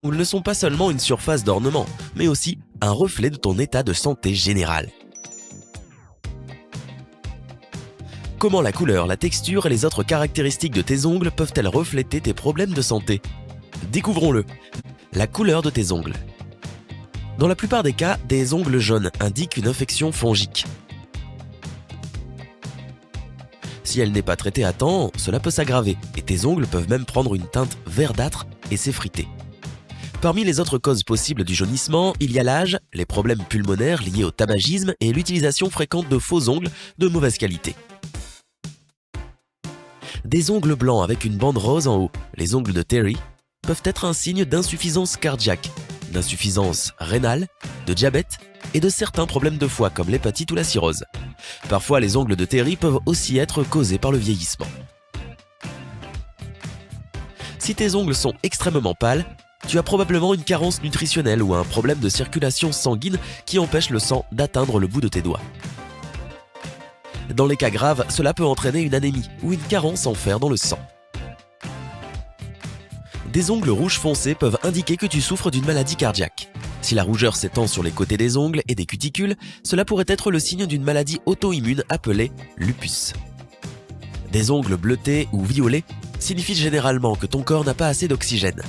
ongles ne sont pas seulement une surface d'ornement, mais aussi un reflet de ton état de santé général. Comment la couleur, la texture et les autres caractéristiques de tes ongles peuvent-elles refléter tes problèmes de santé? Découvrons-le. La couleur de tes ongles. Dans la plupart des cas, des ongles jaunes indiquent une infection fongique. Si elle n'est pas traitée à temps, cela peut s'aggraver et tes ongles peuvent même prendre une teinte verdâtre et s'effriter. Parmi les autres causes possibles du jaunissement, il y a l'âge, les problèmes pulmonaires liés au tabagisme et l'utilisation fréquente de faux ongles de mauvaise qualité. Des ongles blancs avec une bande rose en haut, les ongles de Terry, peuvent être un signe d'insuffisance cardiaque, d'insuffisance rénale, de diabète et de certains problèmes de foie comme l'hépatite ou la cirrhose. Parfois, les ongles de Terry peuvent aussi être causés par le vieillissement. Si tes ongles sont extrêmement pâles, tu as probablement une carence nutritionnelle ou un problème de circulation sanguine qui empêche le sang d'atteindre le bout de tes doigts. Dans les cas graves, cela peut entraîner une anémie ou une carence en fer dans le sang. Des ongles rouges foncés peuvent indiquer que tu souffres d'une maladie cardiaque. Si la rougeur s'étend sur les côtés des ongles et des cuticules, cela pourrait être le signe d'une maladie auto-immune appelée lupus. Des ongles bleutés ou violets signifient généralement que ton corps n'a pas assez d'oxygène.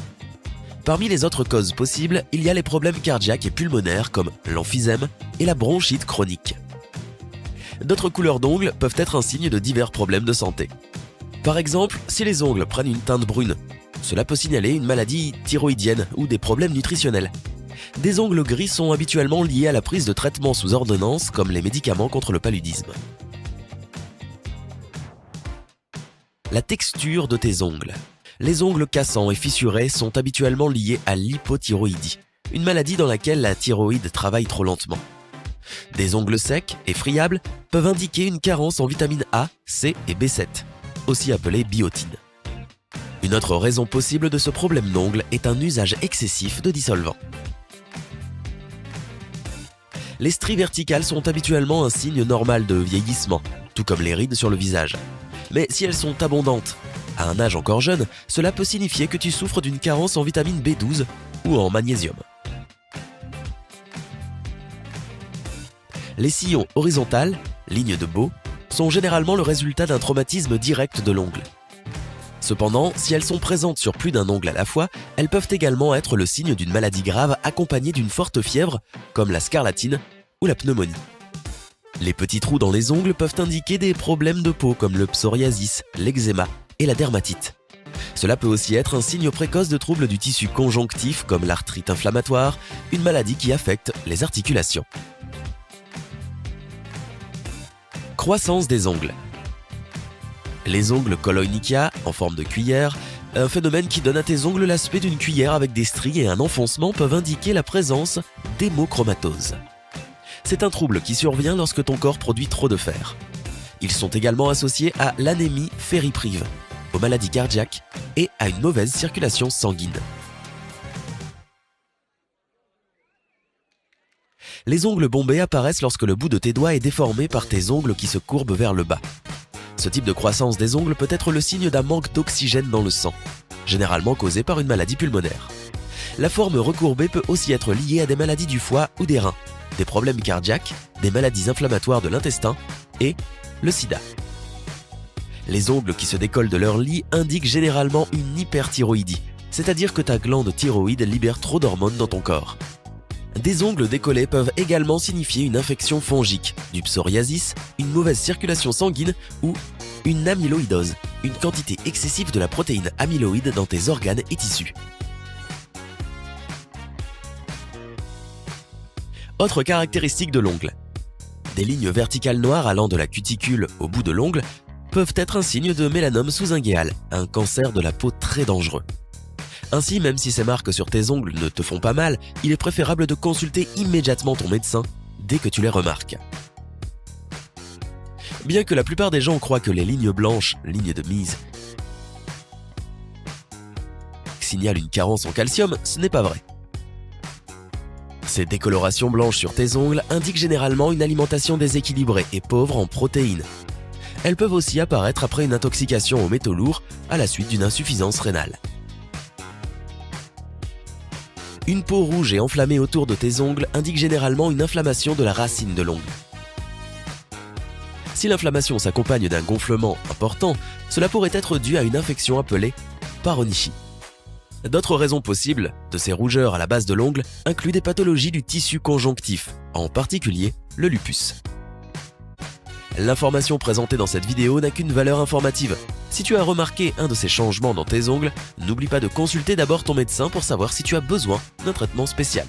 Parmi les autres causes possibles, il y a les problèmes cardiaques et pulmonaires comme l'emphysème et la bronchite chronique. D'autres couleurs d'ongles peuvent être un signe de divers problèmes de santé. Par exemple, si les ongles prennent une teinte brune, cela peut signaler une maladie thyroïdienne ou des problèmes nutritionnels. Des ongles gris sont habituellement liés à la prise de traitements sous ordonnance comme les médicaments contre le paludisme. La texture de tes ongles. Les ongles cassants et fissurés sont habituellement liés à l'hypothyroïdie, une maladie dans laquelle la thyroïde travaille trop lentement. Des ongles secs et friables peuvent indiquer une carence en vitamines A, C et B7, aussi appelée biotine. Une autre raison possible de ce problème d'ongles est un usage excessif de dissolvants. Les stries verticales sont habituellement un signe normal de vieillissement, tout comme les rides sur le visage. Mais si elles sont abondantes, à un âge encore jeune, cela peut signifier que tu souffres d'une carence en vitamine B12 ou en magnésium. Les sillons horizontales, lignes de Beau, sont généralement le résultat d'un traumatisme direct de l'ongle. Cependant, si elles sont présentes sur plus d'un ongle à la fois, elles peuvent également être le signe d'une maladie grave accompagnée d'une forte fièvre, comme la scarlatine ou la pneumonie. Les petits trous dans les ongles peuvent indiquer des problèmes de peau comme le psoriasis, l'eczéma et la dermatite. Cela peut aussi être un signe précoce de troubles du tissu conjonctif comme l'arthrite inflammatoire, une maladie qui affecte les articulations. Croissance des ongles. Les ongles coloïnicia, en forme de cuillère, un phénomène qui donne à tes ongles l'aspect d'une cuillère avec des stries et un enfoncement peuvent indiquer la présence d'hémochromatose. C'est un trouble qui survient lorsque ton corps produit trop de fer. Ils sont également associés à l'anémie ferriprive, aux maladies cardiaques et à une mauvaise circulation sanguine. Les ongles bombés apparaissent lorsque le bout de tes doigts est déformé par tes ongles qui se courbent vers le bas. Ce type de croissance des ongles peut être le signe d'un manque d'oxygène dans le sang, généralement causé par une maladie pulmonaire. La forme recourbée peut aussi être liée à des maladies du foie ou des reins, des problèmes cardiaques, des maladies inflammatoires de l'intestin et le sida. Les ongles qui se décollent de leur lit indiquent généralement une hyperthyroïdie, c'est-à-dire que ta glande thyroïde libère trop d'hormones dans ton corps. Des ongles décollés peuvent également signifier une infection fongique, du psoriasis, une mauvaise circulation sanguine ou une amyloïdose, une quantité excessive de la protéine amyloïde dans tes organes et tissus. Autre caractéristique de l'ongle. Des lignes verticales noires allant de la cuticule au bout de l'ongle peuvent être un signe de mélanome sous-inguéal, un cancer de la peau très dangereux. Ainsi, même si ces marques sur tes ongles ne te font pas mal, il est préférable de consulter immédiatement ton médecin dès que tu les remarques. Bien que la plupart des gens croient que les lignes blanches, lignes de mise, signalent une carence en calcium, ce n'est pas vrai. Ces décolorations blanches sur tes ongles indiquent généralement une alimentation déséquilibrée et pauvre en protéines. Elles peuvent aussi apparaître après une intoxication aux métaux lourds à la suite d'une insuffisance rénale. Une peau rouge et enflammée autour de tes ongles indique généralement une inflammation de la racine de l'ongle. Si l'inflammation s'accompagne d'un gonflement important, cela pourrait être dû à une infection appelée paronychie. D'autres raisons possibles de ces rougeurs à la base de l'ongle incluent des pathologies du tissu conjonctif, en particulier le lupus. L'information présentée dans cette vidéo n'a qu'une valeur informative. Si tu as remarqué un de ces changements dans tes ongles, n'oublie pas de consulter d'abord ton médecin pour savoir si tu as besoin d'un traitement spécial.